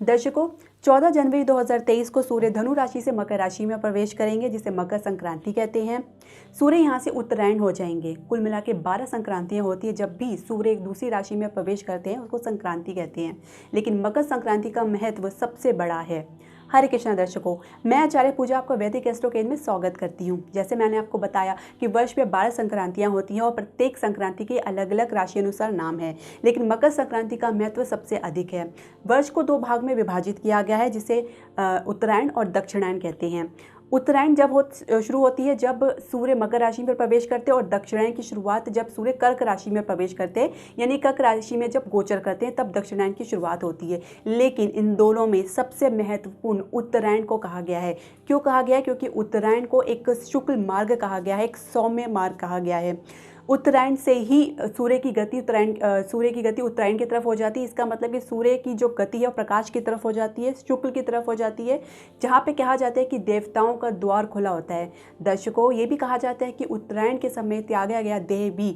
दर्शकों, 14 जनवरी 2023 को सूर्य धनु राशि से मकर राशि में प्रवेश करेंगे, जिसे मकर संक्रांति कहते हैं। सूर्य यहाँ से उत्तरायण हो जाएंगे। कुल मिला के 12 संक्रांतियाँ होती है। जब भी सूर्य एक दूसरी राशि में प्रवेश करते हैं उसको संक्रांति कहते हैं, लेकिन मकर संक्रांति का महत्व सबसे बड़ा है। हरे कृष्णा दर्शकों, मैं आचार्य पूजा आपको वैदिक एस्ट्रोकेज में स्वागत करती हूँ। जैसे मैंने आपको बताया कि वर्ष में 12 संक्रांतियाँ होती हैं और प्रत्येक संक्रांति के अलग अलग राशि अनुसार नाम है, लेकिन मकर संक्रांति का महत्व सबसे अधिक है। वर्ष को 2 भाग में विभाजित किया गया है, जिसे उत्तरायण और दक्षिणायन कहते हैं। उत्तरायण जब शुरू होती है जब सूर्य मकर राशि में प्रवेश करते हैं, और दक्षिणायन की शुरुआत जब सूर्य कर्क राशि में प्रवेश करते हैं, यानी कर्क राशि में जब गोचर करते हैं तब दक्षिणायन की शुरुआत होती है। लेकिन इन दोनों में सबसे महत्वपूर्ण उत्तरायण को कहा गया है। क्यों कहा गया है? क्योंकि उत्तरायण को एक शुक्ल मार्ग कहा गया है, एक सौम्य मार्ग कहा गया है। उत्तरायण से ही सूर्य की गति उत्तरायण की तरफ हो जाती है। इसका मतलब कि सूर्य की जो गति है वो प्रकाश की तरफ हो जाती है, शुक्ल की तरफ हो जाती है, जहाँ पे कहा जाता है कि देवताओं का द्वार खुला होता है। दर्शकों, ये भी कहा जाता है कि उत्तरायण के समय त्यागा गया देह भी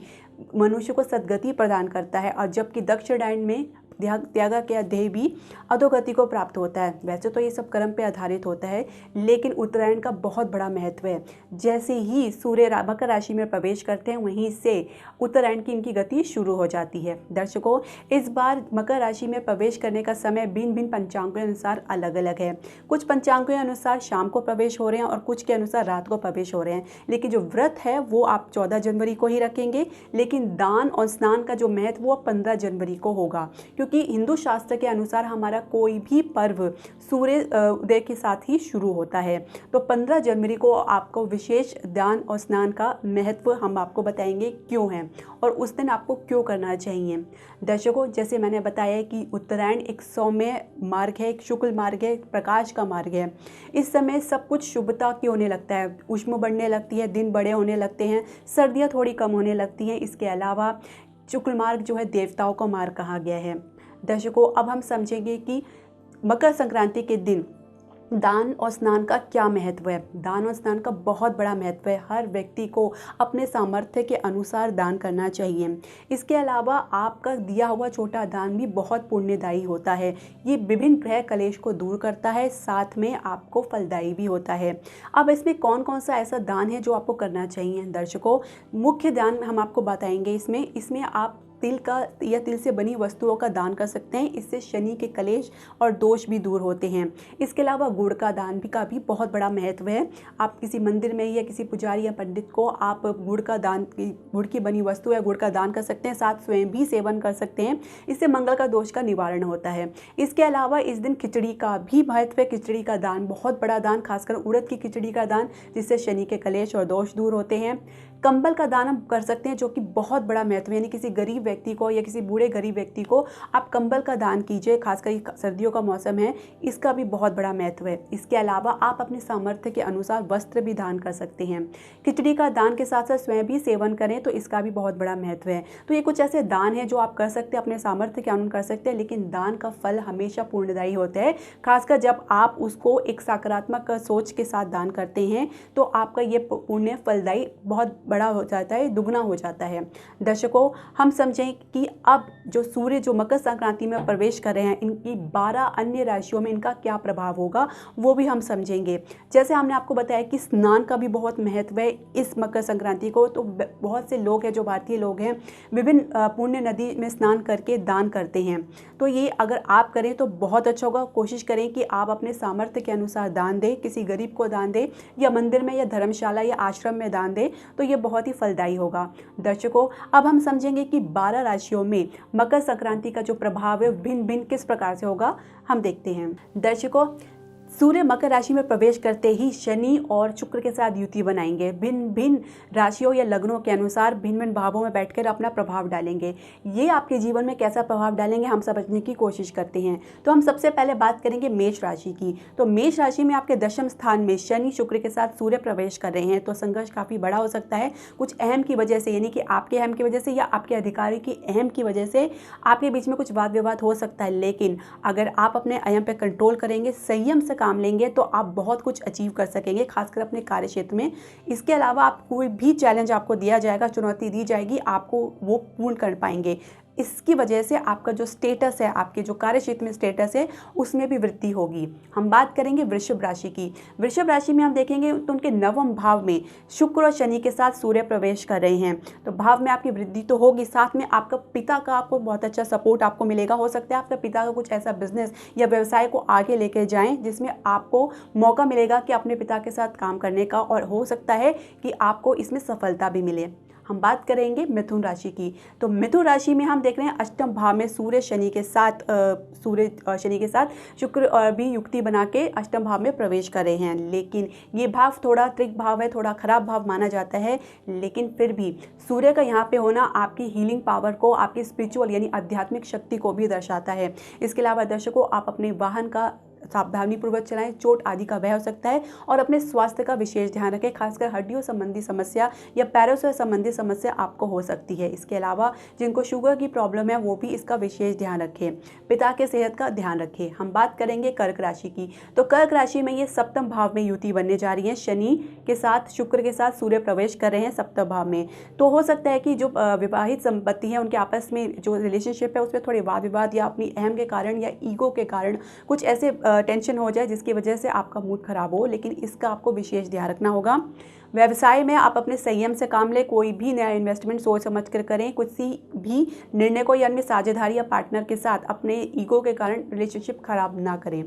मनुष्य को सद्गति प्रदान करता है, और जबकि दक्षिणायन में त्यागा गया देह भी अधोगति को प्राप्त होता है। वैसे तो ये सब कर्म पे आधारित होता है, लेकिन उत्तरायण का बहुत बड़ा महत्व है। जैसे ही सूर्य मकर राशि में प्रवेश करते हैं, वहीं से उत्तरायण की इनकी गति शुरू हो जाती है। दर्शकों, इस बार मकर राशि में प्रवेश करने का समय भिन्न भिन्न पंचांगों के अनुसार अलग अलग है। कुछ पंचांगों के अनुसार शाम को प्रवेश हो रहे हैं और कुछ के अनुसार रात को प्रवेश हो रहे हैं। लेकिन जो व्रत है वो आप 14 जनवरी को ही रखेंगे, लेकिन दान और स्नान का जो महत्व वो 15 जनवरी को होगा, क्योंकि हिंदू शास्त्र के अनुसार हमारा कोई भी पर्व सूर्य उदय के साथ ही शुरू होता है। तो 15 जनवरी को आपको विशेष दान और स्नान का महत्व हम आपको बताएंगे क्यों है और उस दिन आपको क्यों करना चाहिए। दर्शकों, जैसे मैंने बताया कि उत्तरायण एक सौम्य मार्ग है, एक शुक्ल मार्ग है, प्रकाश का मार्ग है। इस समय सब कुछ शुभता की होने लगता है, ऊष्मा बढ़ने लगती है, दिन बड़े होने लगते हैं, सर्दियाँ थोड़ी कम होने लगती हैं। इसके अलावा शुक्ल मार्ग जो है देवताओं का मार्ग कहा गया है। दर्शकों, अब हम समझेंगे कि मकर संक्रांति के दिन दान और स्नान का क्या महत्व है। दान और स्नान का बहुत बड़ा महत्व है। हर व्यक्ति को अपने सामर्थ्य के अनुसार दान करना चाहिए। इसके अलावा आपका दिया हुआ छोटा दान भी बहुत पुण्यदायी होता है। ये विभिन्न ग्रह कलेश को दूर करता है, साथ में आपको फलदायी भी होता है। अब इसमें कौन कौन सा ऐसा दान है जो आपको करना चाहिए। दर्शकों, मुख्य दान हम आपको बताएंगे। इसमें आप तिल का या तिल से बनी वस्तुओं का दान कर सकते हैं। इससे शनि के कलेश और दोष भी दूर होते हैं। इसके अलावा गुड़ का दान का भी बहुत बड़ा महत्व है। आप किसी मंदिर में या किसी पुजारी या पंडित को आप गुड़ की बनी वस्तु या गुड़ का दान कर सकते हैं, साथ स्वयं भी सेवन कर सकते हैं। इससे मंगल का दोष का निवारण होता है। इसके अलावा इस दिन खिचड़ी का भी महत्व है। खिचड़ी का दान बहुत बड़ा दान, खासकर उड़द की खिचड़ी का दान, जिससे शनि के कलेश और दोष दूर होते हैं। कंबल का दान हम कर सकते हैं, जो कि बहुत बड़ा महत्व है। यानी किसी गरीब व्यक्ति को या किसी बूढ़े गरीब व्यक्ति को आप कंबल का दान कीजिए, खासकर सर्दियों का मौसम है, इसका भी बहुत बड़ा महत्व है। इसके अलावा आप अपने सामर्थ्य के अनुसार वस्त्र भी दान कर सकते हैं। खिचड़ी का दान के साथ साथ स्वयं भी सेवन करें तो इसका भी बहुत बड़ा महत्व है। तो ये कुछ ऐसे दान है जो आप कर सकते हैं, अपने सामर्थ्य के अनुसार कर सकते हैं, लेकिन दान का फल हमेशा पुण्यदायी होता है। खासकर जब आप उसको एक सकारात्मक सोच के साथ दान करते हैं तो आपका ये पुण्य फलदायी बहुत बड़ा हो जाता है, दुगना हो जाता है। दर्शकों, हम समझें कि अब जो मकर संक्रांति में प्रवेश कर रहे हैं, इनकी 12 अन्य राशियों में इनका क्या प्रभाव होगा वो भी हम समझेंगे। जैसे हमने आपको बताया कि स्नान का भी बहुत महत्व है इस मकर संक्रांति को। तो बहुत से लोग हैं जो भारतीय लोग हैं, विभिन्न पुण्य नदी में स्नान करके दान करते हैं। तो ये अगर आप करें तो बहुत अच्छा होगा। कोशिश करें कि आप अपने सामर्थ्य के अनुसार दान दें, किसी गरीब को दान दें, या मंदिर में या धर्मशाला या आश्रम में दान दें, तो ये बहुत ही फलदायी होगा। दर्शकों, अब हम समझेंगे कि 12 राशियों में मकर संक्रांति का जो प्रभाव है भिन्न भिन्न किस प्रकार से होगा, हम देखते हैं। दर्शकों, सूर्य मकर राशि में प्रवेश करते ही शनि और शुक्र के साथ युति बनाएंगे। भिन्न भिन्न राशियों या लग्नों के अनुसार भिन्न भिन्न भावों में बैठकर अपना प्रभाव डालेंगे। ये आपके जीवन में कैसा प्रभाव डालेंगे हम समझने की कोशिश करते हैं। तो हम सबसे पहले बात करेंगे मेष राशि की। तो मेष राशि में आपके 10वें स्थान में शनि शुक्र के साथ सूर्य प्रवेश कर रहे हैं, तो संघर्ष काफ़ी बड़ा हो सकता है। कुछ अहम की वजह से, यानी कि आपके अहम की वजह से या आपके अधिकारी की अहम की वजह से आपके बीच में कुछ वाद विवाद हो सकता है। लेकिन अगर आप अपने अहम पर कंट्रोल करेंगे, संयम से काम लेंगे, तो आप बहुत कुछ अचीव कर सकेंगे, खासकर अपने कार्य क्षेत्र में। इसके अलावा आप कोई भी चैलेंज आपको दिया जाएगा, चुनौती दी जाएगी, आपको वो पूर्ण कर पाएंगे। इसकी वजह से आपका जो स्टेटस है, आपके जो कार्य क्षेत्र में स्टेटस है, उसमें भी वृद्धि होगी। हम बात करेंगे वृषभ राशि की। वृषभ राशि में हम देखेंगे तो उनके नवम भाव में शुक्र और शनि के साथ सूर्य प्रवेश कर रहे हैं, तो भाव में आपकी वृद्धि तो होगी, साथ में आपका पिता का आपको बहुत अच्छा सपोर्ट आपको मिलेगा। हो सकता है आपका पिता का कुछ ऐसा बिजनेस या व्यवसाय को आगे लेके जाएं जिसमें आपको मौका मिलेगा कि अपने पिता के साथ काम करने का, और हो सकता है कि आपको इसमें सफलता भी मिले। हम बात करेंगे मिथुन राशि की। तो मिथुन राशि में हम देख रहे हैं अष्टम भाव में सूर्य शनि के साथ शुक्र और भी युक्ति बना के अष्टम भाव में प्रवेश कर रहे हैं, लेकिन ये भाव थोड़ा त्रिक भाव है, थोड़ा खराब भाव माना जाता है, लेकिन फिर भी सूर्य का यहाँ पे होना आपकी हीलिंग पावर को, आपकी स्पिरिचुअल यानी आध्यात्मिक शक्ति को भी दर्शाता है। इसके अलावा दर्शकों, आप अपने वाहन का सावधानीपूर्वक चलाएं, चोट आदि का भय हो सकता है, और अपने स्वास्थ्य का विशेष ध्यान रखें, खासकर हड्डियों संबंधी समस्या या पैरों से संबंधित समस्या आपको हो सकती है। इसके अलावा जिनको शुगर की प्रॉब्लम है वो भी इसका विशेष ध्यान रखें, पिता के सेहत का ध्यान रखें। हम बात करेंगे कर्क राशि की। तो कर्क राशि में ये सप्तम भाव में युति बनने जा रही है, शनि के साथ शुक्र के साथ सूर्य प्रवेश कर रहे हैं सप्तम भाव में। तो हो सकता है कि जो विवाहित संपत्ति है उनके आपस में जो रिलेशनशिप है उसमें थोड़े वाद विवाद या अपनी अहम के कारण या ईगो के कारण कुछ ऐसे टेंशन हो जाए जिसकी वजह से आपका मूड खराब हो, लेकिन इसका आपको विशेष ध्यान रखना होगा। व्यवसाय में आप अपने संयम से काम लें, कोई भी नया इन्वेस्टमेंट सोच समझ कर करें, किसी भी निर्णय को या अन्य साझेदारी या पार्टनर के साथ अपने ईगो के कारण रिलेशनशिप खराब ना करें।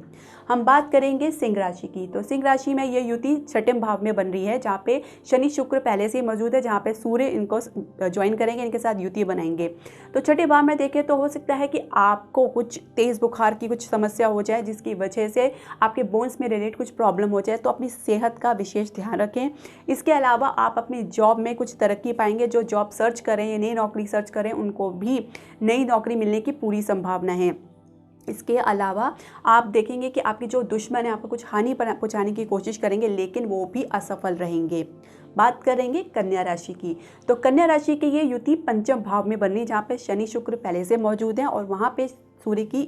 हम बात करेंगे सिंह राशि की। तो सिंह राशि में ये युति छठे भाव में बन रही है, जहाँ पे शनि शुक्र पहले से ही मौजूद है, जहाँ पे सूर्य इनको ज्वाइन करेंगे, इनके साथ युति बनाएंगे। तो छठे भाव में देखें तो हो सकता है कि आपको कुछ तेज़ बुखार की कुछ समस्या हो जाए, जिसकी वजह से आपके बोन्स में रिलेटेड कुछ प्रॉब्लम हो जाए, तो अपनी सेहत का विशेष ध्यान रखें। इसके अलावा आप अपनी जॉब में कुछ तरक्की पाएंगे। जो जॉब सर्च करें या नई नौकरी सर्च करें उनको भी नई नौकरी मिलने की पूरी संभावना है। इसके अलावा आप देखेंगे कि आपके जो दुश्मन है आपको कुछ हानि पहुंचाने की कोशिश करेंगे, लेकिन वो भी असफल रहेंगे। बात करेंगे कन्या राशि की। तो कन्या राशि की ये युति पंचम भाव में बननी, जहाँ पे शनि शुक्र पहले से मौजूद हैं और वहाँ पे सूर्य की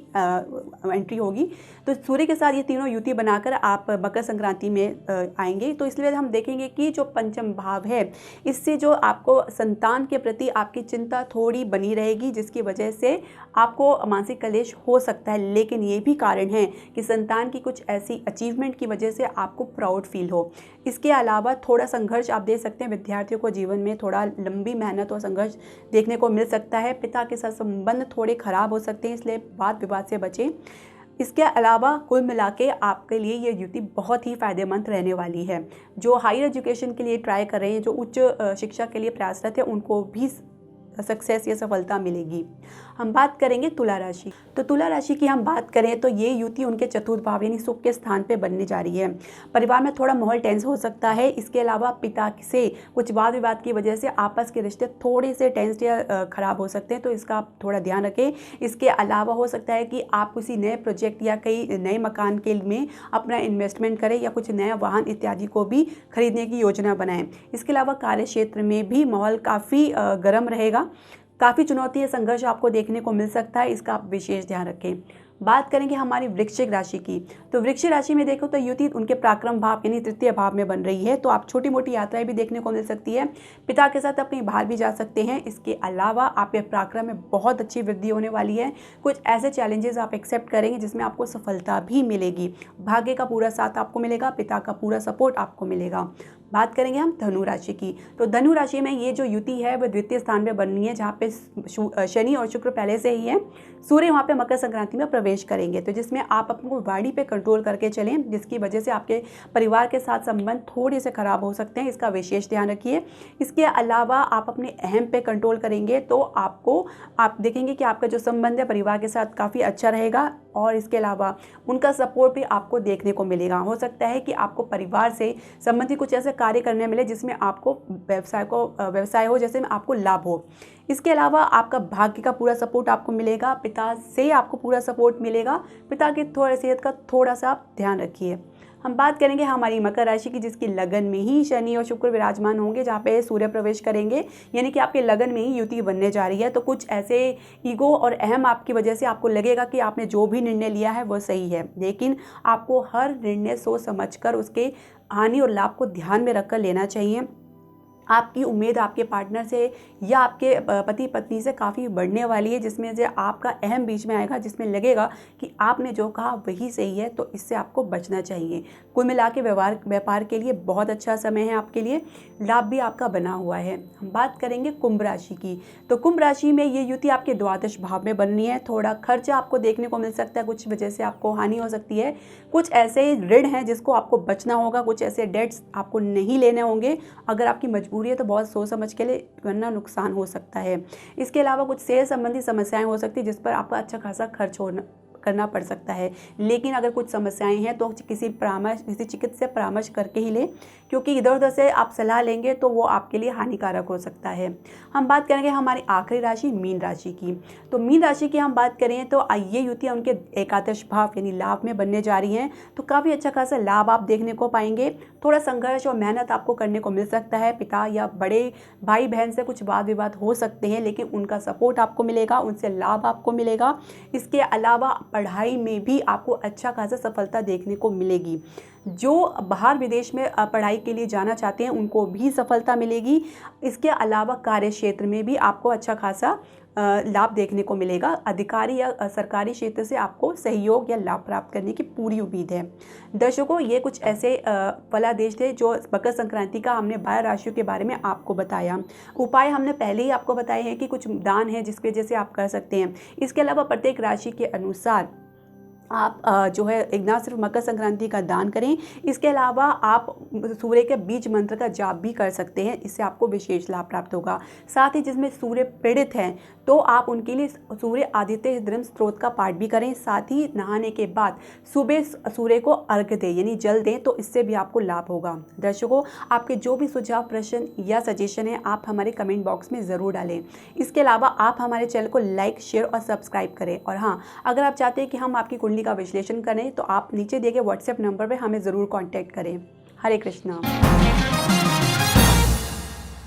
एंट्री होगी। तो सूर्य के साथ ये तीनों युति बनाकर आप मकर संक्रांति में आएंगे। तो इसलिए हम देखेंगे कि जो पंचम भाव है इससे जो आपको संतान के प्रति आपकी चिंता थोड़ी बनी रहेगी, जिसकी वजह से आपको मानसिक कलेश हो सकता है, लेकिन ये भी कारण है कि संतान की कुछ ऐसी अचीवमेंट की वजह से आपको प्राउड फील हो। इसके अलावा थोड़ा संघर्ष आप देख सकते हैं, विद्यार्थियों को जीवन में थोड़ा लंबी मेहनत और संघर्ष देखने को मिल सकता है। पिता के साथ संबंध थोड़े खराब हो सकते हैं, इसलिए वाद विवाद से बचें। इसके अलावा कुल मिला के आपके लिए ये युति बहुत ही फ़ायदेमंद रहने वाली है। जो हायर एजुकेशन के लिए ट्राई कर रहे हैं, जो उच्च शिक्षा के लिए प्रयासरत है, उनको भी सक्सेस या सफलता मिलेगी। हम बात करेंगे तुला राशि। तो तुला राशि की हम बात करें तो ये युति उनके चतुर्थ भाव यानी सुख के स्थान पे बनने जा रही है। परिवार में थोड़ा माहौल टेंस हो सकता है। इसके अलावा पिता से कुछ वाद विवाद की वजह से आपस के रिश्ते थोड़े से टेंस या खराब हो सकते हैं, तो इसका आप थोड़ा ध्यान रखें। इसके अलावा हो सकता है कि आप किसी नए प्रोजेक्ट या कई नए मकान के में अपना इन्वेस्टमेंट करें या कुछ नया वाहन इत्यादि को भी खरीदने की योजना बनाएं। इसके अलावा कार्य क्षेत्र में भी माहौल काफ़ी गर्म रहेगा, काफ़ी चुनौती या संघर्ष आपको देखने को मिल सकता है, इसका आप विशेष ध्यान रखें। बात करेंगे हमारी वृश्चिक राशि की। तो वृश्चिक राशि में देखो तो युति उनके पराक्रम भाव यानी तृतीय भाव में बन रही है, तो आप छोटी मोटी यात्राएं भी देखने को मिल सकती है। पिता के साथ अपनी बाहर भी जा सकते हैं। इसके अलावा आपके पराक्रम में बहुत अच्छी वृद्धि होने वाली है। कुछ ऐसे चैलेंजेस आप एक्सेप्ट करेंगे जिसमें आपको सफलता भी मिलेगी। भाग्य का पूरा साथ आपको मिलेगा, पिता का पूरा सपोर्ट आपको मिलेगा। बात करेंगे हम धनु राशि की। तो धनु राशि में ये जो युति है वह द्वितीय स्थान में बननी है, जहाँ पे शनि और शुक्र पहले से ही है। सूर्य वहाँ पे मकर संक्रांति में प्रवेश करेंगे, तो जिसमें आप अपने वाणी पे कंट्रोल करके चलें, जिसकी वजह से आपके परिवार के साथ संबंध थोड़े से खराब हो सकते हैं, इसका विशेष ध्यान रखिए। इसके अलावा आप अपने अहम पे कंट्रोल करेंगे तो आप देखेंगे कि आपका जो संबंध है परिवार के साथ काफ़ी अच्छा रहेगा, और इसके अलावा उनका सपोर्ट भी आपको देखने को मिलेगा। हो सकता है कि आपको परिवार से संबंधित कुछ ऐसे कार्य करने मिले जिसमें आपको व्यवसाय हो, जैसे में आपको लाभ हो। इसके अलावा आपका भाग्य का पूरा सपोर्ट आपको मिलेगा, पिता से आपको पूरा सपोर्ट मिलेगा। पिता की थोड़ी सेहत का थोड़ा सा आप ध्यान रखिए। हम बात करेंगे हमारी मकर राशि की, जिसकी लगन में ही शनि और शुक्र विराजमान होंगे, जहाँ पे सूर्य प्रवेश करेंगे, यानी कि आपके लगन में ही युति बनने जा रही है। तो कुछ ऐसे ईगो और अहम आपकी वजह से आपको लगेगा कि आपने जो भी निर्णय लिया है वो सही है, लेकिन आपको हर निर्णय सोच समझकर उसके हानि और लाभ को ध्यान में रखकर लेना चाहिए। आपकी उम्मीद आपके पार्टनर से या आपके पति पत्नी से काफ़ी बढ़ने वाली है, जिसमें से आपका अहम बीच में आएगा, जिसमें लगेगा कि आपने जो कहा वही सही है, तो इससे आपको बचना चाहिए। कुल मिला के व्यापार के लिए बहुत अच्छा समय है आपके लिए, लाभ भी आपका बना हुआ है। हम बात करेंगे कुंभ राशि की। तो कुंभ राशि में ये युति आपके द्वादश भाव में बननी है। थोड़ा खर्चा आपको देखने को मिल सकता है, कुछ वजह से आपको हानि हो सकती है। कुछ ऐसे ऋण हैं जिसको आपको बचना होगा, कुछ ऐसे डेट्स आपको नहीं लेने होंगे। अगर आपकी मजबूरी है तो बहुत सोच समझ के लिए, वरना नुकसान हो सकता है। इसके अलावा कुछ सेहत संबंधी समस्याएं हो सकती है जिस पर आपका अच्छा खासा खर्च करना पड़ सकता है। लेकिन अगर कुछ समस्याएं हैं तो किसी चिकित्सा परामर्श करके ही लें, क्योंकि इधर उधर से आप सलाह लेंगे तो वो आपके लिए हानिकारक हो सकता है। हम बात करेंगे हमारी आखिरी राशि मीन राशि की। तो मीन राशि की हम बात करें तो ये युतियाँ उनके एकादश भाव यानी लाभ में बनने जा रही हैं, तो काफ़ी अच्छा खासा लाभ आप देखने को पाएंगे। थोड़ा संघर्ष और मेहनत आपको करने को मिल सकता है। पिता या बड़े भाई बहन से कुछ वाद विवाद हो सकते हैं, लेकिन उनका सपोर्ट आपको मिलेगा, उनसे लाभ आपको मिलेगा। इसके अलावा पढ़ाई में भी आपको अच्छा खासा सफलता देखने को मिलेगी। जो बाहर विदेश में पढ़ाई के लिए जाना चाहते हैं उनको भी सफलता मिलेगी। इसके अलावा कार्य क्षेत्र में भी आपको अच्छा खासा लाभ देखने को मिलेगा। अधिकारी या सरकारी क्षेत्र से आपको सहयोग या लाभ प्राप्त करने की पूरी उम्मीद है। दर्शकों, ये कुछ ऐसे फलादेश थे जो मकर संक्रांति का हमने 12 राशियों के बारे में आपको बताया। उपाय हमने पहले ही आपको बताए हैं कि कुछ दान है जिसकी वजह से आप कर सकते हैं। इसके अलावा प्रत्येक राशि के अनुसार आप जो है एक ना सिर्फ मकर संक्रांति का दान करें, इसके अलावा आप सूर्य के बीज मंत्र का जाप भी कर सकते हैं। इससे आपको विशेष लाभ प्राप्त होगा। साथ ही जिसमें सूर्य पीड़ित हैं तो आप उनके लिए सूर्य आदित्य हृदय स्त्रोत का पाठ भी करें। साथ ही नहाने के बाद सुबह सूर्य को अर्घ्य दें यानी जल दें, तो इससे भी आपको लाभ होगा। दर्शकों, आपके जो भी सुझाव, प्रश्न या सजेशन है आप हमारे कमेंट बॉक्स में ज़रूर डालें। इसके अलावा आप हमारे चैनल को लाइक, शेयर और सब्सक्राइब करें। और हाँ, अगर आप चाहते हैं कि हम आपकी कुंडली का विश्लेषण करें तो आप नीचे दिए गए व्हाट्सएप नंबर पर हमें ज़रूर कॉन्टैक्ट करें। हरे कृष्णा।